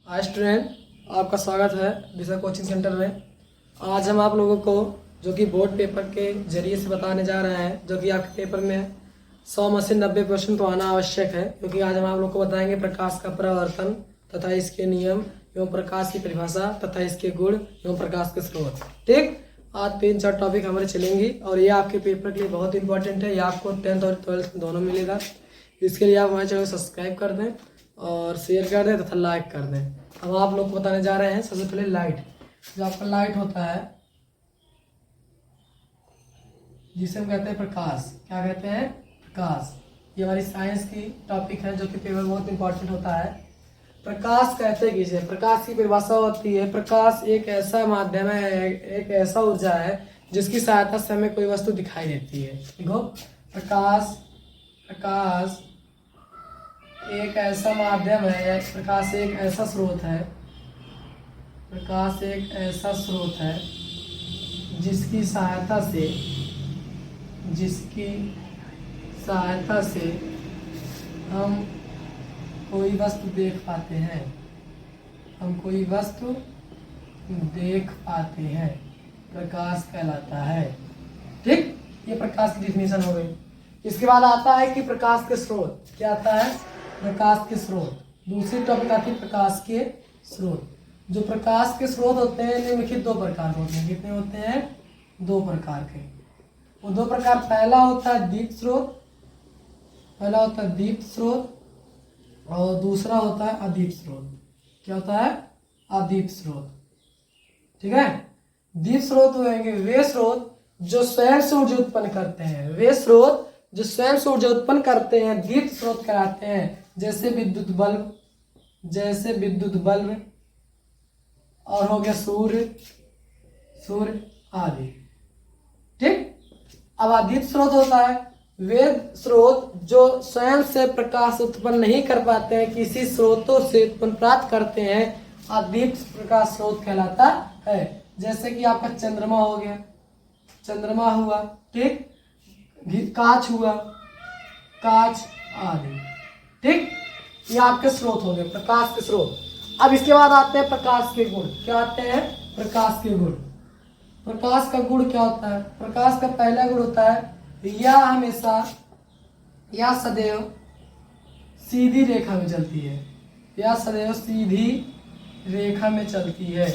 Hi student, आपका स्वागत है दिशा कोचिंग सेंटर में। आज हम आप लोगों को जो कि बोर्ड पेपर के जरिए से बताने जा रहे हैं, जो कि आपके पेपर में 100 में से 90 प्रश्न तो आना आवश्यक है, क्योंकि आज हम आप लोग को बताएंगे प्रकाश का परावर्तन तथा इसके नियम एवं प्रकाश की परिभाषा तथा इसके गुण एवं प्रकाश के स्रोत। ठीक, आज 3-4 टॉपिक हमारे चलेंगी और ये आपके पेपर के लिए बहुत इंपॉर्टेंट है। ये आपको 10th और 12th दोनों मिलेगा। इसके लिए आप हमारे चैनल को सब्सक्राइब कर दें और शेयर कर दें तथा लाइक कर दें। अब आप लोग को बताने जा रहे हैं सबसे पहले लाइट। जो आपका लाइट होता है जिसे हम कहते हैं प्रकाश। क्या कहते हैं? प्रकाश। ये हमारी साइंस की टॉपिक है जो कि पेपर बहुत इंपॉर्टेंट होता है। प्रकाश कहते हैं किसे? प्रकाश की परिभाषा होती है, प्रकाश एक ऐसा माध्यम है, एक ऐसा ऊर्जा है जिसकी सहायता से हमें कोई वस्तु दिखाई देती है। देखो, प्रकाश एक ऐसा माध्यम है, प्रकाश एक ऐसा स्रोत है, प्रकाश एक ऐसा स्रोत है जिसकी सहायता से हम कोई वस्तु देख पाते हैं, प्रकाश कहलाता है। ठीक, ये प्रकाश की डिफिनेशन हो गई। इसके बाद आता है कि प्रकाश के स्रोत। क्या आता है? प्रकाश के स्रोत। दूसरी टॉपिक आती है प्रकाश के स्रोत। जो प्रकाश के स्रोत होते हैं निम्नलिखित 2 प्रकार के होते हैं। कितने होते हैं? 2 प्रकार के। वो 2 प्रकार, पहला होता है दीप्त स्रोत, और दूसरा होता है अदीप्त स्रोत। क्या होता है? अदीप्त स्रोत। ठीक है। दीप्त स्रोत होंगे वे स्रोत जो स्वयं से ऊर्जा उत्पन्न करते हैं, दीप्त स्रोत कहलाते हैं। जैसे विद्युत बल्ब और हो गया सूर्य आदि। ठीक। अब अदीप्त स्रोत होता है वे स्रोत जो स्वयं से प्रकाश उत्पन्न नहीं कर पाते हैं, किसी स्रोतों से उत्पन्न प्राप्त करते हैं, अदीप्त प्रकाश स्रोत कहलाता है। जैसे कि आपका चंद्रमा हो गया, चंद्रमा हुआ, ठीक, कांच हुआ, कांच आदि। ठीक, ये आपके स्रोत हो गए, प्रकाश के स्रोत। अब इसके बाद आते हैं प्रकाश के गुण। क्या आते हैं? प्रकाश के गुण। प्रकाश का गुण क्या होता है? प्रकाश का पहला गुण होता है यह सदैव सीधी रेखा में चलती है।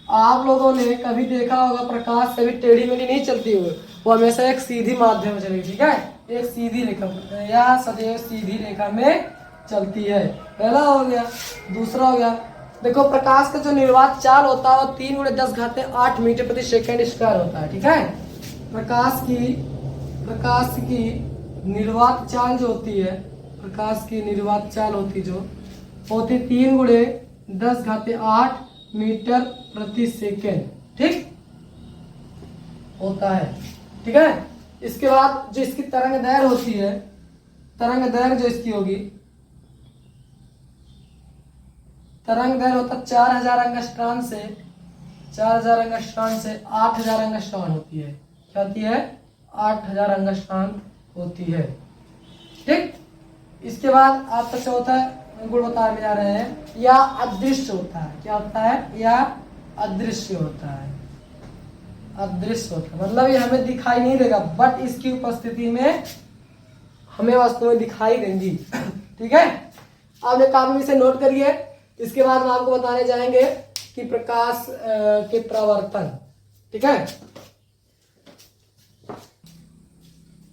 आप लोगों ने कभी देखा होगा प्रकाश कभी टेढ़ी मेढ़ी नहीं चलती हुई, वो हमेशा एक सीधी माध्यम में चलेगी। ठीक है, एक सीधी रेखा, यह सदैव सीधी रेखा में चलती है। पहला हो गया। दूसरा हो गया, देखो प्रकाश का जो निर्वात चाल होता है वो 3×10⁸ मीटर प्रति सेकेंड स्क्वायर होता है। ठीक है, प्रकाश की निर्वात चाल जो होती है, जो होती 3×10⁸ मीटर प्रति सेकेंड। ठीक होता है। ठीक है। इसके बाद जो इसकी तरंग दैर्घ्य होती है, जो इसकी होगी, तरंग दैर्घ्य होता 4000 एंगस्ट्रॉम से 8000 एंगस्ट्रॉम होती है। क्या होती है? 8000 एंगस्ट्रॉम होती है। ठीक। इसके बाद आपका चौथा गुण बताने जा रहे हैं, या अदृश्य होता है। क्या होता है? या अदृश्य होता है। मतलब ये हमें दिखाई नहीं देगा, बट इसकी उपस्थिति में हमें वस्तुएं दिखाई देंगी। ठीक है, आपने काफी इसे नोट करिए। इसके बाद हम आपको बताने जाएंगे कि प्रकाश के परावर्तन। ठीक है,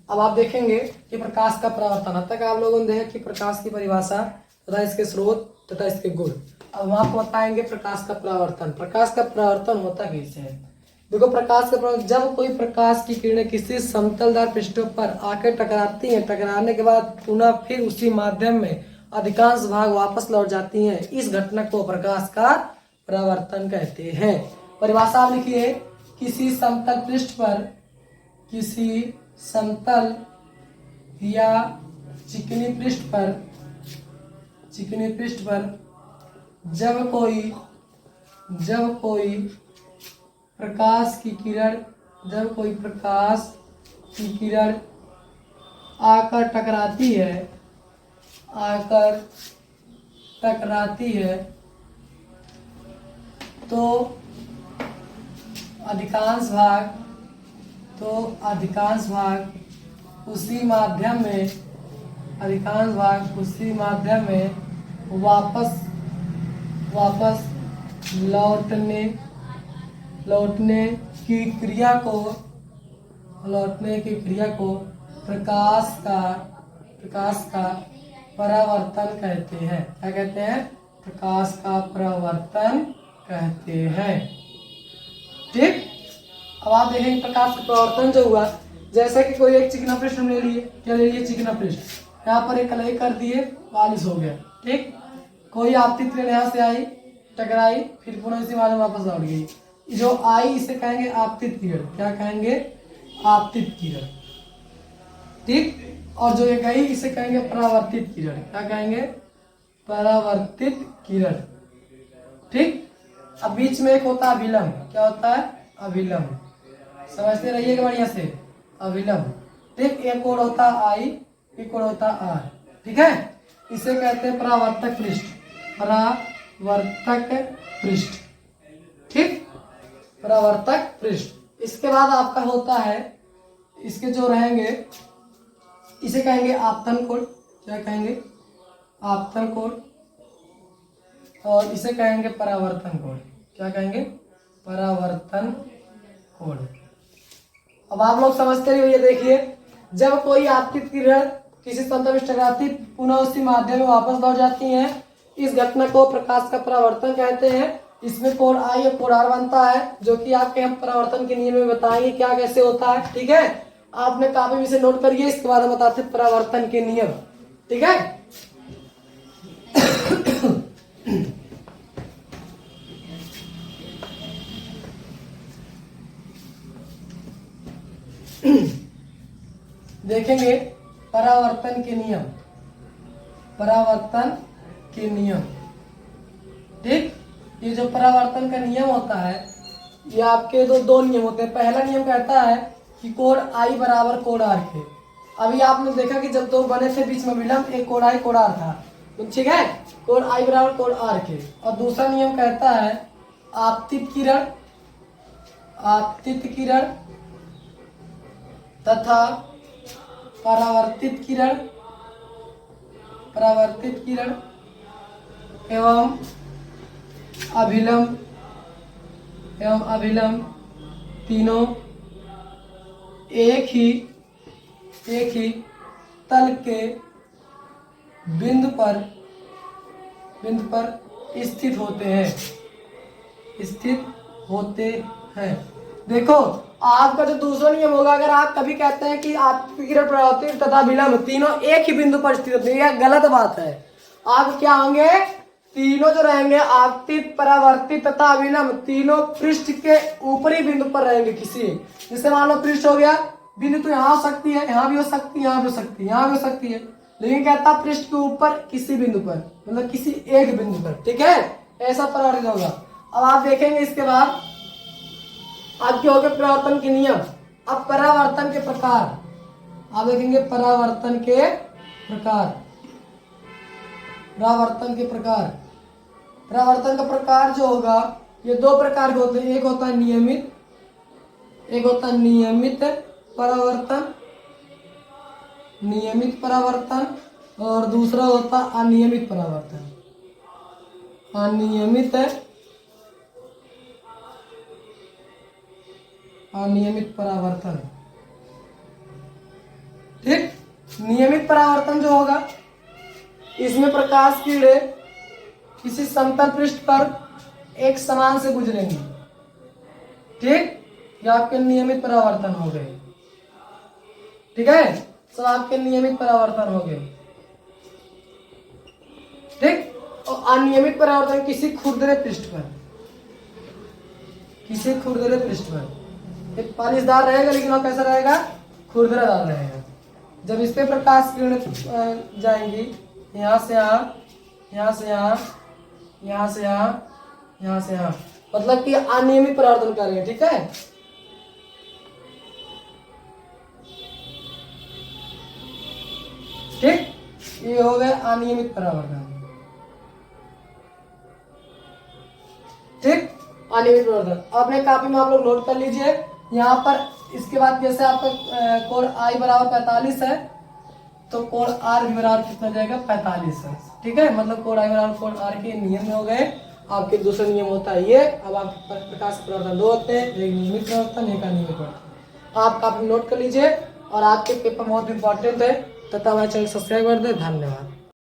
अब आप देखेंगे कि प्रकाश का परावर्तन। अब तक आप लोगों ने देखा कि प्रकाश की परिभाषा तथा इसके स्रोत तथा इसके गुण। अब हम आपको बताएंगे प्रकाश का परावर्तन। प्रकाश का परावर्तन होता कैसे है? देखो, प्रकाश का परावर्तन, जब कोई प्रकाश की किरणें किसी समतलदार पृष्ठों पर आकर टकराती हैं, टकराने के बाद पुनः फिर उसी माध्यम में अधिकांश भाग वापस लौट जाती हैं, इस घटना को प्रकाश का परावर्तन कहते हैं। परिभाषा आप लिखिए, किसी समतल या चिकनी पृष्ठ पर जब कोई प्रकाश की किरण आकर टकराती है तो अधिकांश भाग उसी माध्यम में वापस लौटने की क्रिया को प्रकाश का परावर्तन कहते हैं। क्या कहते हैं? प्रकाश का परावर्तन कहते हैं। ठीक। अब आप देखेंगे प्रकाश का परावर्तन जो हुआ, जैसे कि कोई एक चिकना पृष्ठ हमने लिए, क्या ले लिए? चिकना पृष्ठ। यहाँ पर एक कलई कर दिए, पॉलिश हो गया। ठीक। कोई आपतित किरण यहाँ से आई, टकराई, फिर पुनः इसी माध्यम वापस लौट गई। जो आई इसे कहेंगे आपतित किरण। क्या कहेंगे? आपतित किरण। ठीक। और जो ये गई इसे कहेंगे परावर्तित किरण। क्या कहेंगे? परावर्तित किरण। ठीक। अब बीच में एक होता है अभिलंब। क्या होता है? अभिलंब। समझते रहिएगा बढ़िया से। अभिलंब। ठीक। एक कोण होता है आई, एक कोण होता है आर। ठीक है। इसे कहते हैं परावर्तक पृष्ठ। परावर्तक पृष्ठ। ठीक। परावर्तक पृष्ठ। इसके बाद आपका होता है, इसके जो रहेंगे इसे कहेंगे आपतन कोण। क्या कहेंगे? आपतन कोण। और इसे कहेंगे परावर्तन कोण। क्या कहेंगे? परावर्तन कोण। अब आप लोग समझते रहिए। देखिए, जब कोई आपतित किरण किसी समतल में टकराती पुनः उसी माध्यम में वापस लौट जाती है, इस घटना को प्रकाश का परावर्तन कहते हैं। इसमें कोण आई और कोण आर बनता है, जो कि आपके हम परावर्तन के नियम में बताएंगे क्या कैसे होता है। ठीक है। आपने काफी भी से नोट करिए, इसके बाद हम बताते हैं परावर्तन के नियम। ठीक है। देखेंगे परावर्तन के नियम। परावर्तन के नियम। ठीक। ये जो परावर्तन का नियम होता है, ये आपके दो नियम होते हैं। पहला नियम कहता है कि कोण आई बराबर कोण आर के। अभी आपने देखा कि जब दो बने थे बीच में विलंब, एक कोण आई कोण आर था। तो ठीक है, कोण आई बराबर कोण आर के। और दूसरा नियम कहता है आपतित किरण तथा परावर्तित किरण एवं अभिलंब तीनों एक ही तल के बिंदु पर स्थित होते हैं। देखो, आपका जो दूसरा नियम होगा, अगर आप कभी कहते हैं कि आपकी किरण परावर्तित तथा विलंब तीनों एक ही बिंदु पर स्थित होते हैं, यह गलत बात है। आप क्या होंगे? तीनों जो रहेंगे आपतित, परावर्तित तथा विलंब, तीनों पृष्ठ के ऊपरी बिंदु पर रहेंगे किसी। जैसे मान लो पृष्ठ हो गया, बिंदु तो यहाँ हो सकती है, यहाँ भी हो सकती है, यहाँ भी हो सकती है, यहाँ भी हो सकती है, लेकिन कहता पृष्ठ के ऊपर किसी बिंदु पर, मतलब किसी एक बिंदु पर। ठीक है। ऐसा परावर्तित होगा। अब आप देखेंगे इसके बाद आपके हो गए परावर्तन के नियम। अब परावर्तन के प्रकार आप देखेंगे। परावर्तन के प्रकार जो होगा, ये दो प्रकार के होते हैं। एक होता है नियमित परावर्तन और दूसरा होता है अनियमित परावर्तन। अनियमित परावर्तन। ठीक। नियमित परावर्तन जो होगा, इसमें प्रकाश किरणें किसी समतल पृष्ठ पर एक समान से गुजरेंगी। ठीक। ये आपके नियमित परावर्तन हो गए। ठीक है। सब आपके नियमित परावर्तन हो गए। ठीक। और अनियमित परावर्तन किसी खुरदरे पृष्ठ पर एक पालिशदार रहेगा, लेकिन वो कैसा रहेगा? खुरदरादार रहेगा। जब इस पे प्रकाश किरण जाएंगी, यहाँ से यहाँ, यहाँ से यहाँ, यहाँ से यहाँ, यहाँ से यहाँ, मतलब कि अनियमित परावर्तन करेंगे। ठीक है। ठीक। ये हो गया अनियमित परावर्तन। ठीक। अनियमित प्रवर्धन। अपने कापी में आप लोग नोट कर लीजिए। यहाँ पर इसके बाद जैसे आपका कोण आई बराबर 45 है, तो कोण आर भी बराबर कितना जाएगा 45 है। ठीक है, मतलब कोण आई बराबर कोण आर के नियम में हो गए। आपके दूसरा नियम होता है ये। अब आपके प्रकाश प्रवर्तन दो होते हैं, एक नियमित प्रवर्तन, एक अनियमित प्रवर्तन। आप काफी नोट कर लीजिए और आपके पेपर बहुत इंपॉर्टेंट है। तथा हमारे चैनल सब्सक्राइब कर दे। धन्यवाद।